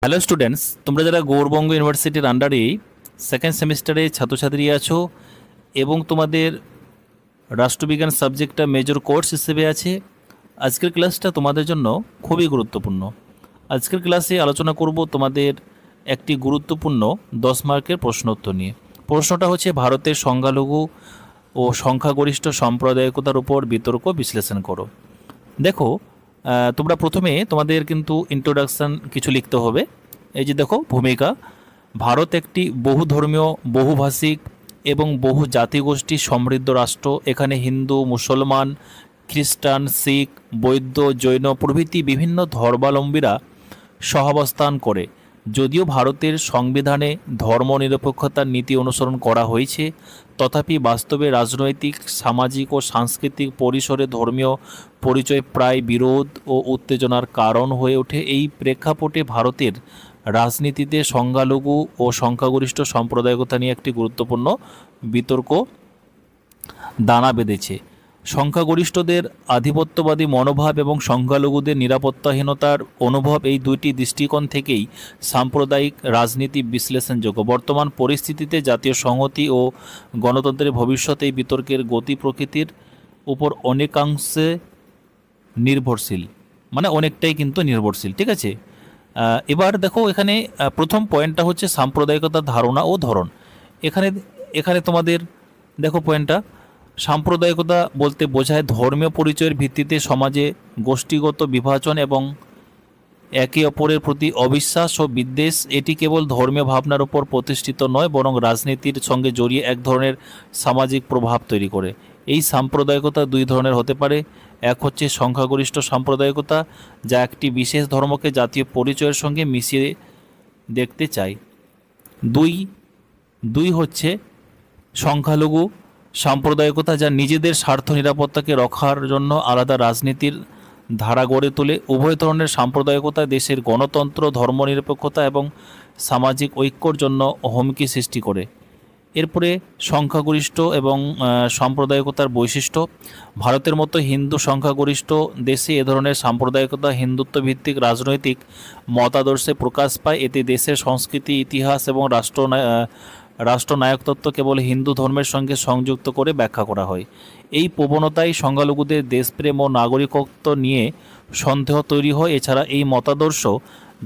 Hello students, তোমরা যারা গৌরবঙ্গ ইউনিভার্সিটির আন্ডারে সেকেন্ড সেমিস্টারে ছাত্রছাত্রী আছো এবং তোমাদের রাষ্ট্রবিজ্ঞান সাবজেক্টটা মেজর কোর্স হিসেবে আছে, আজকের ক্লাসটা তোমাদের জন্য খুবই গুরুত্বপূর্ণ। আজকের ক্লাসে আলোচনা করব তোমাদের একটি গুরুত্বপূর্ণ 10 মার্কের প্রশ্নোত্তর নিয়ে। প্রশ্নটা হচ্ছে ভারতের সংখ্যালঘু ও সংখ্যাগরিষ্ঠ সাম্প্রদায়িকতার উপর বিতর্ক বিশ্লেষণ করো। দেখো, তোমরা প্রথমে তোমাদের কিন্তু ইন্ট্রোডাকশান কিছু লিখতে হবে। এই যে দেখো, ভূমিকা। ভারত একটি বহুধর্মীয়, বহুভাষিক এবং বহু জাতিগোষ্ঠী সমৃদ্ধ রাষ্ট্র। এখানে হিন্দু, মুসলমান, খ্রিস্টান, শিখ, বৌদ্ধ, জৈন প্রভৃতি বিভিন্ন ধর্মাবলম্বীরা সহাবস্থান করে। যদিও ভারতের সংবিধানে ধর্মনিরপেক্ষতার নীতি অনুসরণ করা হয়েছে, তথাপি বাস্তবে রাজনৈতিক, সামাজিক ও সাংস্কৃতিক পরিসরে ধর্মীয় পরিচয় প্রায় বিরোধ ও উত্তেজনার কারণ হয়ে ওঠে। এই প্রেক্ষাপটে ভারতের রাজনীতিতে সংখ্যালঘু ও সংখ্যাগরিষ্ঠ সাম্প্রদায়িকতা নিয়ে একটি গুরুত্বপূর্ণ বিতর্ক দানা বেঁধেছে। সংখ্যাগরিষ্ঠদের আধিপত্যবাদী মনোভাব এবং সংখ্যালঘুদের নিরাপত্তাহীনতার অনুভব, এই দুইটি দৃষ্টিকোণ থেকেই সাম্প্রদায়িক রাজনীতি বিশ্লেষণযোগ্য। বর্তমান পরিস্থিতিতে জাতীয় সংহতি ও গণতন্ত্রের ভবিষ্যৎ এই বিতর্কের গতি প্রকৃতির উপর অনেকাংশে নির্ভরশীল, মানে অনেকটাই কিন্তু নির্ভরশীল। ঠিক আছে, এবার দেখো, এখানে প্রথম পয়েন্টটা হচ্ছে সাম্প্রদায়িকতার ধারণা ও ধরন। এখানে তোমাদের দেখো পয়েন্টটা, সাম্প্রদায়িকতা বলতে বোঝায় ধর্মীয় পরিচয়ের ভিত্তিতে সমাজে গোষ্ঠীগত বিভাজন এবং একে অপরের প্রতি অবিশ্বাস ও বিদ্বেষ। এটি কেবল ধর্মীয় ভাবনার উপর প্রতিষ্ঠিত নয়, বরং রাজনীতির সঙ্গে জড়িয়ে এক ধরনের সামাজিক প্রভাব তৈরি করে। এই সাম্প্রদায়িকতা দুই ধরনের হতে পারে। এক হচ্ছে সংখ্যাগরিষ্ঠ সাম্প্রদায়িকতা, যা একটি বিশেষ ধর্মকে জাতীয় পরিচয়ের সঙ্গে মিশিয়ে দেখতে চায়। দুই হচ্ছে সংখ্যালঘু সাম্প্রদায়িকতা, যা নিজেদের স্বার্থ নিরাপত্তাকে রক্ষার জন্য আলাদা রাজনীতির ধারা গড়ে তোলে। উভয় ধরনের সাম্প্রদায়িকতা দেশের গণতন্ত্র, ধর্মনিরপেক্ষতা এবং সামাজিক ঐক্যর জন্য হুমকি সৃষ্টি করে। এরপরে সংখ্যাগরিষ্ঠ এবং সাম্প্রদায়িকতার বৈশিষ্ট্য। ভারতের মতো হিন্দু সংখ্যাগরিষ্ঠ দেশে এ ধরনের সাম্প্রদায়িকতা হিন্দুত্বভিত্তিক রাজনৈতিক মতাদর্শে প্রকাশ পায়। এতে দেশের সংস্কৃতি, ইতিহাস এবং রাষ্ট্রনায়কত্ব কেবল হিন্দু ধর্মের সঙ্গে সংযুক্ত করে ব্যাখ্যা করা হয়। এই প্রবণতায় সংখ্যালঘুদের দেশপ্রেম ও নাগরিকত্ব নিয়ে সন্দেহ তৈরি হয়। এছাড়া এই মতাদর্শ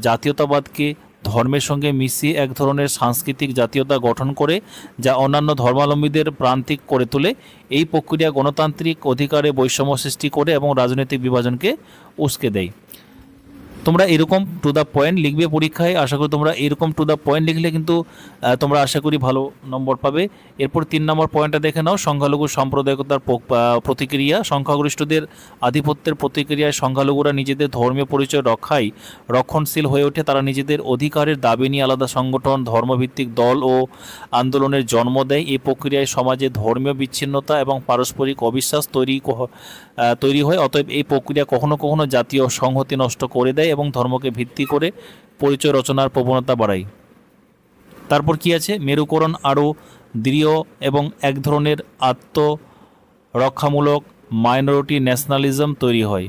জাতীয়তাবাদকে ধর্মের সঙ্গে মিশিয়ে এক ধরনের সাংস্কৃতিক জাতীয়তা গঠন করে, যা অন্যান্য ধর্মাবলম্বীদের প্রান্তিক করে তোলে। এই প্রক্রিয়া গণতান্ত্রিক অধিকারে বৈষম্য সৃষ্টি করে এবং রাজনৈতিক বিভাজনকে উস্কে দেয়। তোমরা এরকম টু দ্য পয়েন্ট লিখবে পরীক্ষায়। আশা করি তোমরা এরকম টু দ্য পয়েন্ট লিখলে কিন্তু তোমরা আশা করি ভালো নম্বর পাবে। এরপর 3 নম্বর পয়েন্টটা দেখে নাও, সংখ্যালঘু সাম্প্রদায়িকতার প্রতিক্রিয়া। সংখ্যাগরিষ্ঠদের আধিপত্যের প্রতিক্রিয়ায় সংখ্যালঘুরা নিজেদের ধর্মীয় পরিচয় রক্ষায় রক্ষণশীল হয়ে ওঠে। তারা নিজেদের অধিকারের দাবি নিয়ে আলাদা সংগঠন, ধর্মভিত্তিক দল ও আন্দোলনের জন্ম দেয়। এই প্রক্রিয়ায় সমাজে ধর্মীয় বিচ্ছিন্নতা এবং পারস্পরিক অবিশ্বাস তৈরি হয়। অতএব এই প্রক্রিয়া কখনো কখনো জাতীয় সংহতি নষ্ট করে দেয় এবং ধর্মকে ভিত্তি করে পরিচয় রচনার প্রবণতা বাড়ায়। তারপর কি আছে, মেরুকরণ আরও দৃঢ় এবং এক ধরনের আত্মরক্ষামূলক মাইনরিটি ন্যাশনালিজম তৈরি হয়।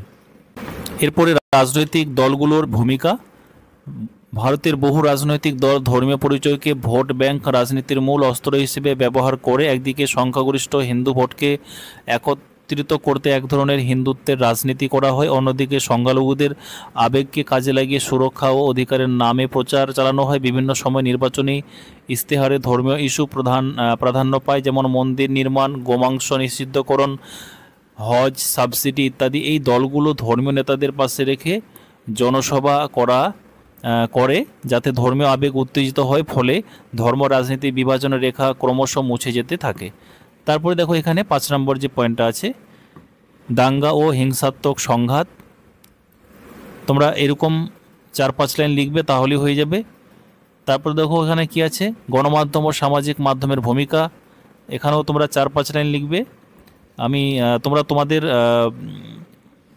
এরপরে রাজনৈতিক দলগুলোর ভূমিকা। ভারতের বহু রাজনৈতিক দল ধর্মীয় পরিচয়কে ভোট ব্যাংক রাজনীতির মূল অস্ত্র হিসেবে ব্যবহার করে। একদিকে সংখ্যাগরিষ্ঠ হিন্দু ভোটকে একত্রিত করতে এক ধরনের হিন্দুত্বের রাজনীতি করা হয়, অন্যদিকে সংখ্যালঘুদের আবেগকে কাজে লাগিয়ে সুরক্ষা ও অধিকারের নামে প্রচার চালানো হয়। বিভিন্ন সময় নির্বাচনী ইশতেহারে ধর্মীয় ইস্যু প্রাধান্য পায়, যেমন মন্দির নির্মাণ, গোমাংস নিষিদ্ধকরণ, হজ সাবসিডি ইত্যাদি। এই দলগুলো ধর্মীয় নেতাদের পাশে রেখে জনসভা করে যাতে ধর্মীয় আবেগ উত্তেজিত হয়, ফলে ধর্ম রাজনীতির বিভাজনের রেখা ক্রমশ মুছে যেতে থাকে। তারপরে দেখো, এখানে 5 নম্বর যে পয়েন্টটা আছে, দাঙ্গা ও হিংসাত্মক সংঘাত। তোমরা এরকম 4-5 লাইন লিখবে, তাহলেই হয়ে যাবে। তারপর দেখো এখানে কি আছে, গণমাধ্যম ও সামাজিক মাধ্যমের ভূমিকা। এখানেও তোমরা 4-5 লাইন লিখবে। তোমরা তোমাদের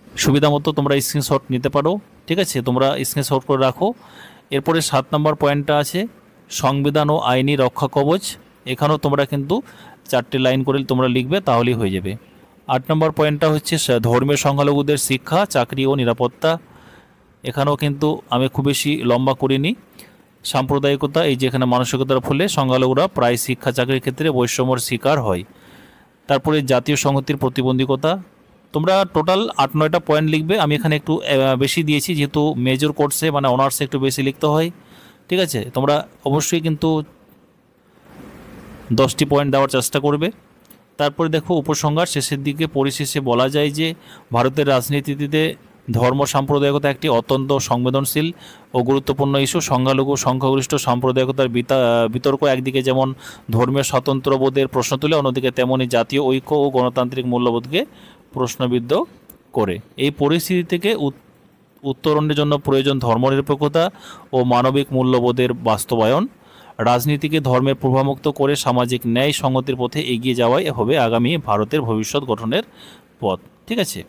সুবিধা মতো তোমরা স্ক্রিনশট নিতে পারো। ঠিক আছে, তোমরা স্ক্রিনশট করে রাখো। এরপরে 7 নম্বর পয়েন্টটা আছে, সংবিধান ও আইনি রক্ষা কবচ। এখানেও তোমরা কিন্তু 4টে লাইন করে তোমরা লিখবে, তাহলেই হয়ে যাবে। 8 নম্বর পয়েন্টটা হচ্ছে ধর্মীয় সংখ্যালঘুদের শিক্ষা, চাকরি ও নিরাপত্তা। এখানেও কিন্তু আমি খুব বেশি লম্বা করিনি। সাম্প্রদায়িকতা, এই যেখানে মানসিকতার ফলে সংখ্যালঘুরা প্রায় শিক্ষা চাকরির ক্ষেত্রে বৈষম্যর শিকার হয়। তারপরে জাতীয় সংহতির প্রতিবন্ধকতা। তোমরা টোটাল 8-9টা পয়েন্ট লিখবে, আমি এখানে একটু বেশি দিয়েছি যেহেতু মেজর কোর্সে মানে অনার্সে একটু বেশি লিখতে হয়। ঠিক আছে, তোমরা অবশ্যই কিন্তু 10টি পয়েন্ট দেওয়ার চেষ্টা করবে। তারপরে দেখো উপসংহার শেষের দিকে পরিশেষে বলা যায় যে ভারতের রাজনীতিতে ধর্ম সাম্প্রদায়িকতা একটি অত্যন্ত সংবেদনশীল ও গুরুত্বপূর্ণ ইস্যু। সংখ্যালঘু সংখ্যাগরিষ্ঠ সাম্প্রদায়িকতার বিতর্ক একদিকে যেমন ধর্মীয় স্বতন্ত্রবোধের প্রশ্ন তুলে, অন্যদিকে তেমনই জাতীয় ঐক্য ও গণতান্ত্রিক মূল্যবোধকে প্রশ্নবিদ্ধ করে। এই পরিস্থিতি থেকে উত্তরণের জন্য প্রয়োজন ধর্মনিরপেক্ষতা ও মানবিক মূল্যবোধের বাস্তবায়ন। রাজনীতিকে ধর্মের প্রভাবমুক্ত করে সামাজিক ন্যায় সংহতির পথে এগিয়ে যাওয়াই হবে আগামী ভারতের ভবিষ্যৎ গঠনের পথ। ঠিক আছে।